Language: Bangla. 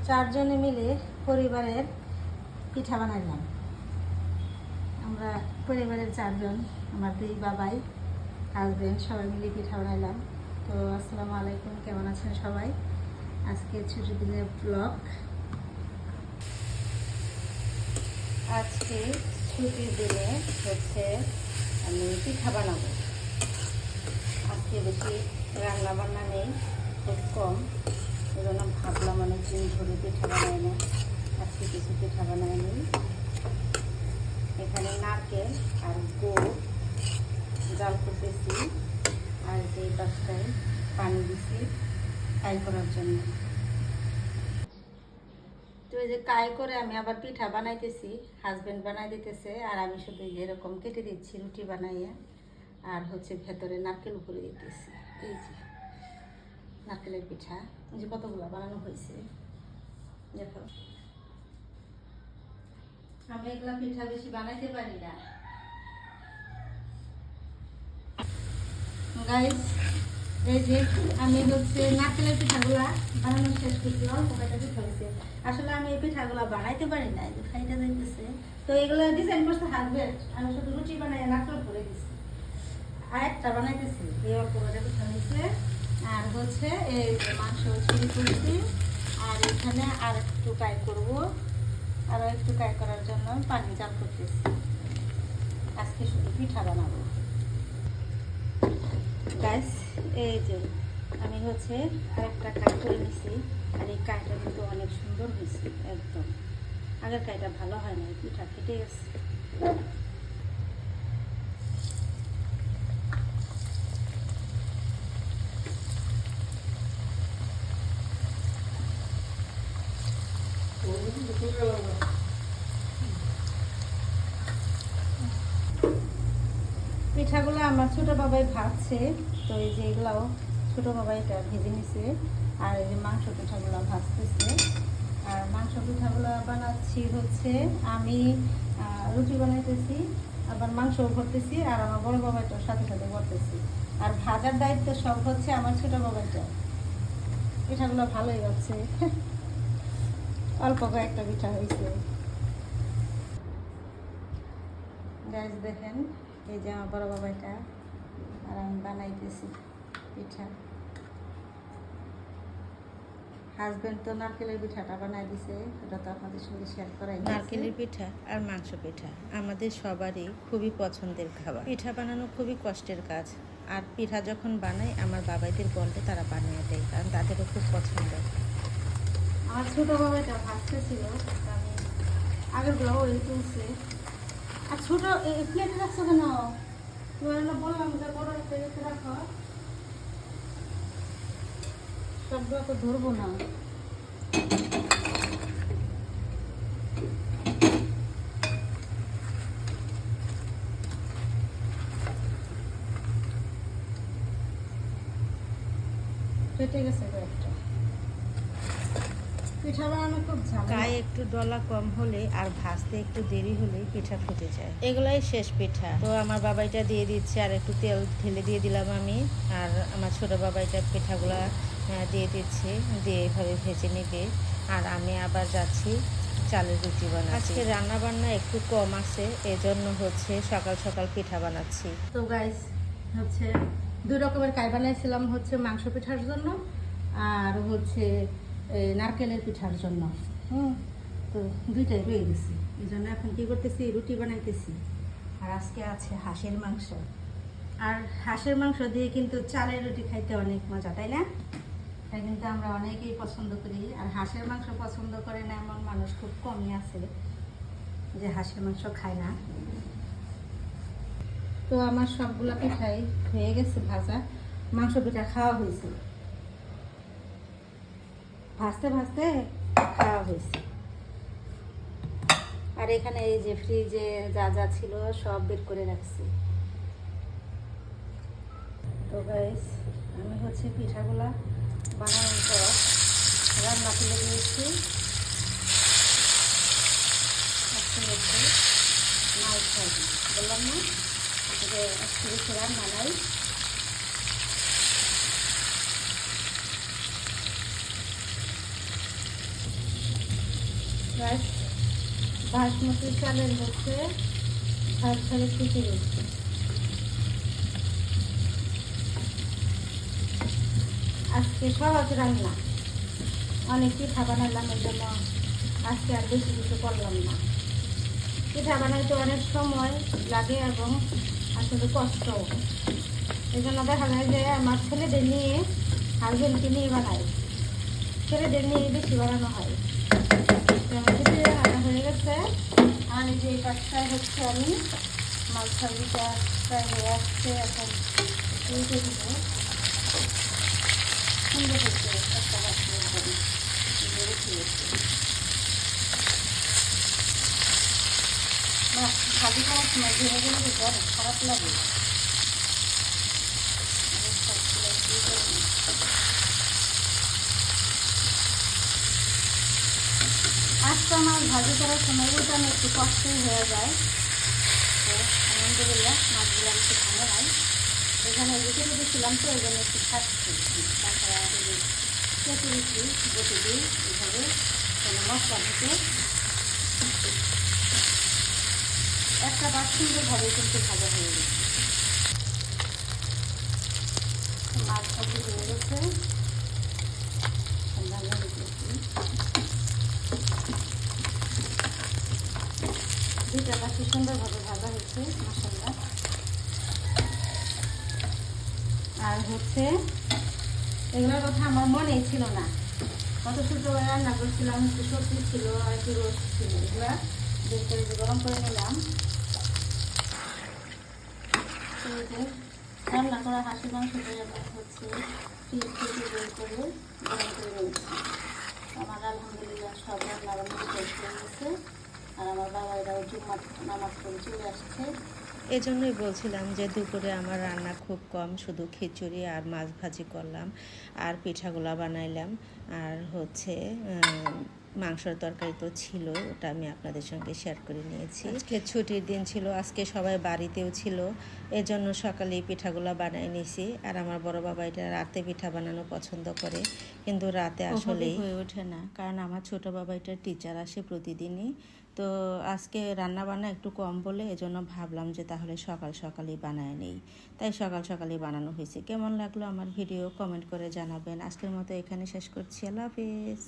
চারজনে মিলে পরিবারের পিঠা বানাইলাম। আমরা পরিবারের চারজন, আমার দুই বাবাই, হাজবেন্ড, সবাই মিলে পিঠা বানাইলাম। তো আসসালামু আলাইকুম, কেমন আছেন সবাই? আজকে ছুটির দিনের ব্লগ। আজকে ছুটির দিনে হচ্ছে আমি পিঠা বানাবো। আজকে বেশি রান্না বান্না নেই, খুব কম, এই জন্য ভাবলাম অনেকদিন ধরে পিঠা বানাই না, আজকে কিছু পিঠা বানাই নিই। এখানে নারকেল আর গুড় জাল করতেছি, আর এই পাশটায় পানি দিছি কাই করার জন্য। তো এই যে কাই করে আমি আবার পিঠা বানাইতেছি, হাজবেন্ড বানাই দিতেছে, আর আমি শুধু এরকম কেটে দিচ্ছি রুটি বানাইয়া, আর হচ্ছে ভেতরে নারকেল উপরে দিতেছি। এই যে নারকেলের পিঠা, এই যে কতগুলো বানানো হয়েছে দেখো। আমি এগুলা পিঠা বেশি বানাইতে পারি না গাইস। এই যে আমি হচ্ছে নারকেলের পিঠাগুলা বানানো শেষ করছি, অল্প কয়টা পিঠা হয়েছে। আসলে আমি এই পিঠাগুলা বানাইতে পারি না, এই যে খাইতে যাইতেছে। তো এগুলো ডিজাইন করছে হাজবেন্ড, আমি শুধু রুটি বানাই নারকেল করে দিচ্ছি। আর একটা বানাইতেছি, এই অল্প কয়টা পিঠা হয়েছে। আর হচ্ছে এই মাংস চিনি করছি, আর এখানে আর একটু কাই করবো, আরও একটু কাই করার জন্য পানি জাল করতেছি। আজকে শুধু পিঠা বানাবো গাইস। এই যে আমি হচ্ছে আরেকটা কাই করে নিছি, আর এই কাইটা কিন্তু অনেক সুন্দর হয়েছে একদম। আগের কাইটা ভালো হয় না, পিঠা ফেটে গেছে। পিঠাগুলো আমার ছোটো বাবাই ভাজছে, তো এই যে এগুলাও ছোটো বাবাই এটা ভেজে নিছে। আর এই যে মাংস পিঠাগুলো ভাজতেছে, আর মাংস পিঠাগুলো বানাচ্ছি হচ্ছে আমি, রুটি বানাইতেছি, আবার মাংসও ভরতেছি, আর আমার বড় বাবাইটার সাথে সাথে ভরতেছি। আর ভাজার দায়িত্ব সব হচ্ছে আমার ছোটো বাবাইটা। পিঠাগুলো ভালোই হচ্ছে, অল্প কয়েকটা পিঠা হয়েছে গাইস। দেখেন এই যে আমার বড় বাবাইটা, আর আমি বানাইতেছি পিঠা। হাজবেন্ড তো নারকেলের পিঠাটা বানাই দিছে, এটা তো আপনাদের সঙ্গে শেয়ার করাই। নারকেলের পিঠা আর মাংস পিঠা আমাদের সবারই খুবই পছন্দের খাবার। পিঠা বানানো খুবই কষ্টের কাজ, আর পিঠা যখন বানাই আমার বাবাইদের বলতে তারা বানিয়ে দেয়, কারণ তাদেরও খুব পছন্দ। আমার ছোটো বাবাইটা ভাজতে ছিল, আমি আগের গুলো ওই তুলছে। আর ছোটো প্লেটে রাখছো কেন? বললাম যে বড় প্লেটে রাখো, সবগুলো তো ধরবো না। ফেটে গেছে কয়েকটা। পিঠা বানানো খুব ঝামেলা। গায়ে একটু ডলা কম হলে আর ভাজতে একটু দেরি হলে পিঠা ফুটে যায়। এগুলাই শেষ পিঠা। তো আমার বাবাইটা দিয়ে দিচ্ছে, আর একটু তেল ঢেলে দিয়ে দিলাম আমি, আর আমার ছোট বাবাইটা পিঠাগুলা দিয়ে দিচ্ছে, দিয়ে এভাবে ভেজে নেবে। আর আমি আবার যাচ্ছি চালের রুটি বানাচ্ছি। আজকে রান্না বান্না একটু কম আছে, এজন্য হচ্ছে সকাল সকাল পিঠা বানাচ্ছি। তো গাইস হচ্ছে দুই রকমের কাই বানাইছিলাম, হচ্ছে মাংস পিঠার জন্য আর হচ্ছে নারকেলের পিঠার জন্য। তো দুইটাই রয়ে গেছি, এই জন্য এখন কী করতেছি, রুটি বানাইতেছি। আর আজকে আছে হাঁসের মাংস, আর হাঁসের মাংস দিয়ে কিন্তু চালের রুটি খাইতে অনেক মজা, তাই না? এটা কিন্তু আমরা অনেকেই পছন্দ করি। আর হাঁসের মাংস পছন্দ করে না এমন মানুষ খুব কমই আছে যে হাঁসের মাংস খায় না। তো আমার সবগুলো পিঠাই হয়ে গেছে ভাজা, মাংস পিঠা খাওয়া হয়েছে, ভাজতে ভাজতে খাওয়া হয়েছে। আর এখানে এই যে ফ্রিজে যা যা ছিল সব বের করে রাখছি। তো গাইস আমি হচ্ছে পিঠাগুলা বানানোর পর রান্না তুলে দিয়েছি। আজকে হচ্ছে মাছ ভাজি, বললাম না যে আজকে বেশি রান্না নাই। রাইস বাসমতি চালের হচ্ছে ঝরঝরে খিচুড়ি। আজকে সহজ রান্না, অনেক পিঠা বানালাম, এই জন্য আজকে আর বেশি কিছু করলাম না। পিঠা বানাইতে অনেক সময় লাগে এবং আসলে কষ্টও, এই জন্য দেখা যায় যে আমার ছেলেদের নিয়ে হাজবেন্ডকে নিয়ে বানাই, ছেলেদের নিয়ে বেশি বানানো হয়। আমার খিচুড়ি রান্না হয়ে গেছে। আর এই যে এই পাশটায় হচ্ছে আমি মাছ ভাজিটা প্রায় হয়ে আসছে, এখন উল্টে দিব। সুন্দর হচ্ছে একটা বাচ্চার বাড়ি রেখে গেছে। মাছ ভাজি করার সময় ভেঙে গেলে কিন্তু অনেক খারাপ লাগে। আজকে আমার ভাজি করার সময় উল্টানো একটু কষ্টই হয়ে যায়। তো আলহামদুলিল্লাহ মাছগুলো আমি একটু ভালো নাই, এখানে রেখে দিয়েছিলাম, তো এই জন্য একটু খাচ্ছি। তাছাড়া কেটে দিচ্ছি বসে দিই এইভাবে, কোনো মশলা ঢুকে একটা পাঁচ সুন্দরভাবে কিন্তু ভাজা হয়ে গেছে। মাছ ভাজি হয়ে গেছে, রান্না দিতেছি। দুইটা মাছই সুন্দরভাবে ভাজা হয়েছে মাশাআল্লাহ। আর হচ্ছে এগুলোর কথা আমার মনেই ছিল না, কত শুক্রবার রান্না করছিলাম, একটু সবজি ছিল আর একটু রোস্ট ছিল, এগুলা বের করে গরম করে নিলাম। রান্না করা হাঁসের মাংসটা যেমন হচ্ছে পিস কেটে বের করে গরম করে নিয়েছি। আমার আলহামদুলিল্লাহ সব রান্না বান্না শেষ হয়ে গেছে, আর আমার বাবা এরাও জুম্মার নামাজ পড়ে চলে আসছে। এজন্যই বলছিলাম যে দুপুরে আমার রান্না খুব কম, শুধু খিচুড়ি আর মাছ ভাজি করলাম আর পিঠাগুলা বানাইলাম। আর হচ্ছে মাংসের তরকারি তো ছিল, ওটা আমি আপনাদের সঙ্গে শেয়ার করে নিয়েছি। আজকে ছুটির দিন ছিল, আজকে সবাই বাড়িতেও ছিল, এজন্য সকালেই পিঠাগুলা বানাই নিয়েছি। আর আমার বড় বাবা এটা রাতে পিঠা বানানো পছন্দ করে, কিন্তু রাতে আসলে হয়ে ওঠে না, কারণ আমার ছোট বাবা এটা টিচার আসে প্রতিদিনই। তো আজকে রান্না বান্না একটু কম বলে এজন্য ভাবলাম যে তাহলে সকাল সকালই বানায় নেই, তাই সকাল সকালই বানানো হয়েছে। কেমন লাগলো আমার ভিডিও কমেন্ট করে জানাবেন। আজকের মতো এখানে শেষ করছি, আল্লাহ হাফিজ।